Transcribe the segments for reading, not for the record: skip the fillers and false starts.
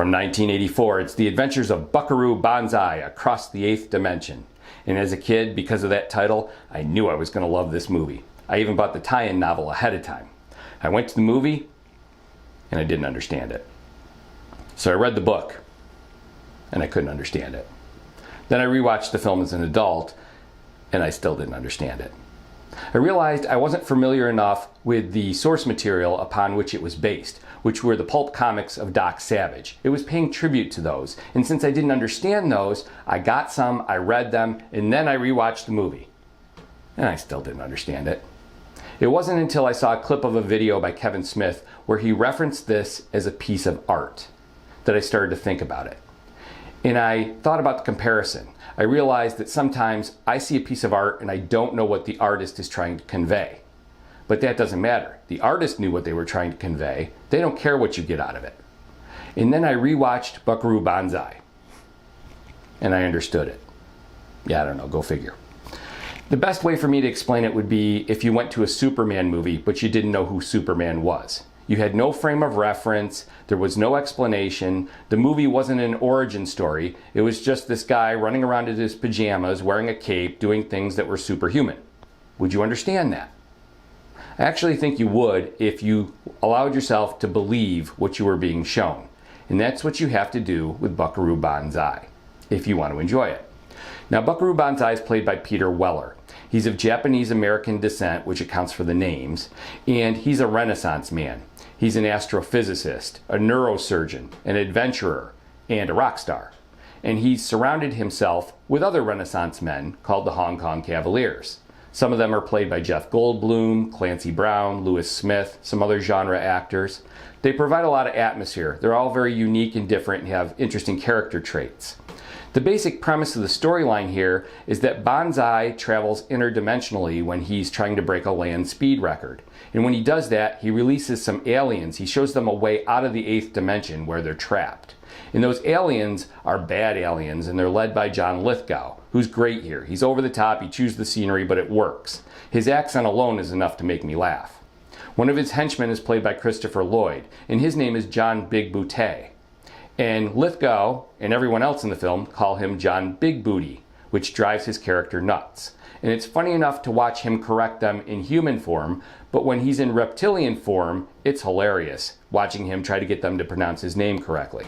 From 1984, it's the adventures of Buckaroo Banzai across the 8th dimension. And as a kid, because of that title, I knew I was going to love this movie. I even bought the tie-in novel ahead of time. I went to the movie, and I didn't understand it. So I read the book, and I couldn't understand it. Then I rewatched the film as an adult, and I still didn't understand it. I realized I wasn't familiar enough with the source material upon which it was based, which were the pulp comics of Doc Savage. It was paying tribute to those, and since I didn't understand those, I got some, I read them, and then I rewatched the movie. And I still didn't understand it. It wasn't until I saw a clip of a video by Kevin Smith where he referenced this as a piece of art that I started to think about it. And I thought about the comparison. I realized that sometimes I see a piece of art and I don't know what the artist is trying to convey. But that doesn't matter. The artist knew what they were trying to convey. They don't care what you get out of it. And then I rewatched Buckaroo Banzai. And I understood it. Yeah, I don't know, go figure. The best way for me to explain it would be if you went to a Superman movie, but you didn't know who Superman was. You had no frame of reference, there was no explanation, the movie wasn't an origin story, it was just this guy running around in his pajamas, wearing a cape, doing things that were superhuman. Would you understand that? I actually think you would if you allowed yourself to believe what you were being shown. And that's what you have to do with Buckaroo Banzai, if you want to enjoy it. Now, Buckaroo Banzai is played by Peter Weller. He's of Japanese-American descent, which accounts for the names, and he's a Renaissance man. He's an astrophysicist, a neurosurgeon, an adventurer, and a rock star. And he's surrounded himself with other Renaissance men called the Hong Kong Cavaliers. Some of them are played by Jeff Goldblum, Clancy Brown, Lewis Smith, some other genre actors. They provide a lot of atmosphere. They're all very unique and different and have interesting character traits. The basic premise of the storyline here is that Banzai travels interdimensionally when he's trying to break a land speed record. And when he does that, he releases some aliens. He shows them a way out of the 8th dimension where they're trapped. And those aliens are bad aliens, and they're led by John Lithgow, who's great here. He's over the top, he chews the scenery, but it works. His accent alone is enough to make me laugh. One of his henchmen is played by Christopher Lloyd, and his name is John Big Booty. And Lithgow and everyone else in the film call him John Big Booty, which drives his character nuts. And it's funny enough to watch him correct them in human form, but when he's in reptilian form, it's hilarious, watching him try to get them to pronounce his name correctly.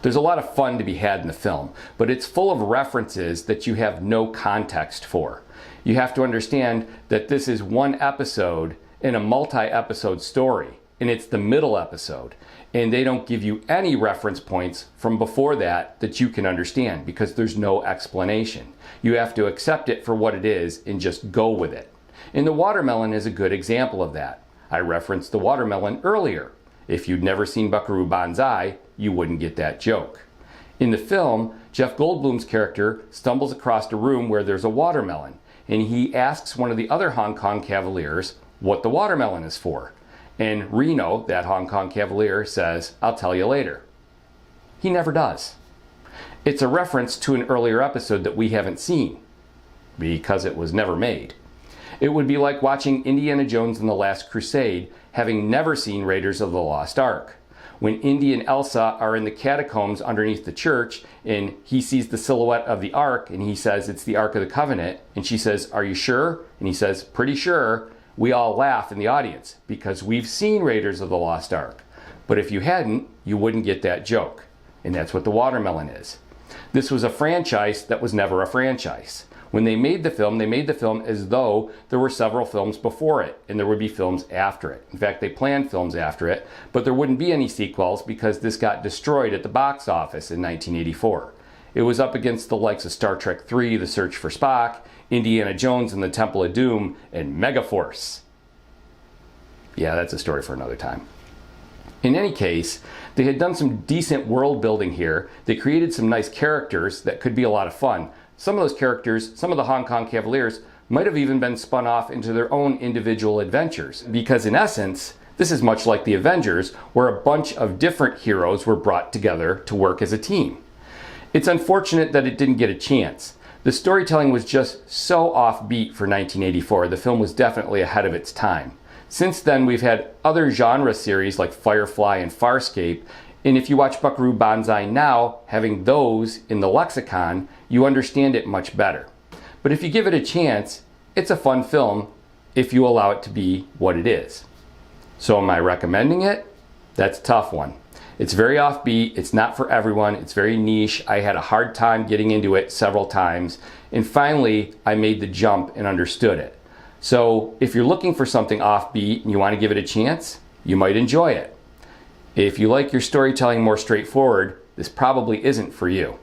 There's a lot of fun to be had in the film, but it's full of references that you have no context for. You have to understand that this is one episode in a multi-episode story, and it's the middle episode. And they don't give you any reference points from before that you can understand because there's no explanation. You have to accept it for what it is and just go with it. And the watermelon is a good example of that. I referenced the watermelon earlier. If you'd never seen Buckaroo Banzai, you wouldn't get that joke. In the film, Jeff Goldblum's character stumbles across a room where there's a watermelon, and he asks one of the other Hong Kong Cavaliers what the watermelon is for. And Reno, that Hong Kong Cavalier, says, "I'll tell you later." He never does. It's a reference to an earlier episode that we haven't seen, because it was never made. It would be like watching Indiana Jones and the Last Crusade, having never seen Raiders of the Lost Ark. When Indy and Elsa are in the catacombs underneath the church, and he sees the silhouette of the Ark, and he says it's the Ark of the Covenant, and she says, "Are you sure?" And he says, "Pretty sure." We all laugh in the audience because we've seen Raiders of the Lost Ark. But if you hadn't, you wouldn't get that joke. And that's what the watermelon is. This was a franchise that was never a franchise. When they made the film as though there were several films before it, and there would be films after it. In fact, they planned films after it, but there wouldn't be any sequels because this got destroyed at the box office in 1984. It was up against the likes of Star Trek III, The Search for Spock, Indiana Jones and the Temple of Doom, and Megaforce. Yeah, that's a story for another time. In any case, they had done some decent world building here. They created some nice characters that could be a lot of fun. Some of those characters, some of the Hong Kong Cavaliers, might have even been spun off into their own individual adventures. Because in essence, this is much like the Avengers, where a bunch of different heroes were brought together to work as a team. It's unfortunate that it didn't get a chance. The storytelling was just so offbeat for 1984. The film was definitely ahead of its time. Since then, we've had other genre series like Firefly and Farscape, And if you watch Buckaroo Banzai now, having those in the lexicon, you understand it much better. But if you give it a chance, it's a fun film if you allow it to be what it is. So am I recommending it? That's a tough one. It's very offbeat, it's not for everyone, it's very niche. I had a hard time getting into it several times, and finally I made the jump and understood it. So if you're looking for something offbeat and you want to give it a chance, you might enjoy it. If you like your storytelling more straightforward, this probably isn't for you.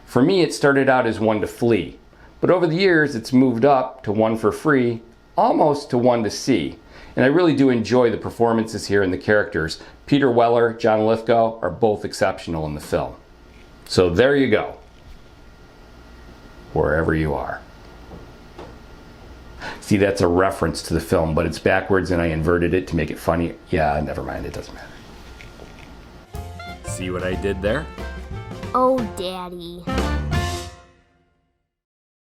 For me, it started out as one to flee, but over the years it's moved up to one for free, almost to one to see. And I really do enjoy the performances here and the characters. Peter Weller, John Lithgow are both exceptional in the film. So there you go. Wherever you are. See, that's a reference to the film, but it's backwards and I inverted it to make it funny. Yeah, never mind, it doesn't matter. See what I did there? Oh, Daddy.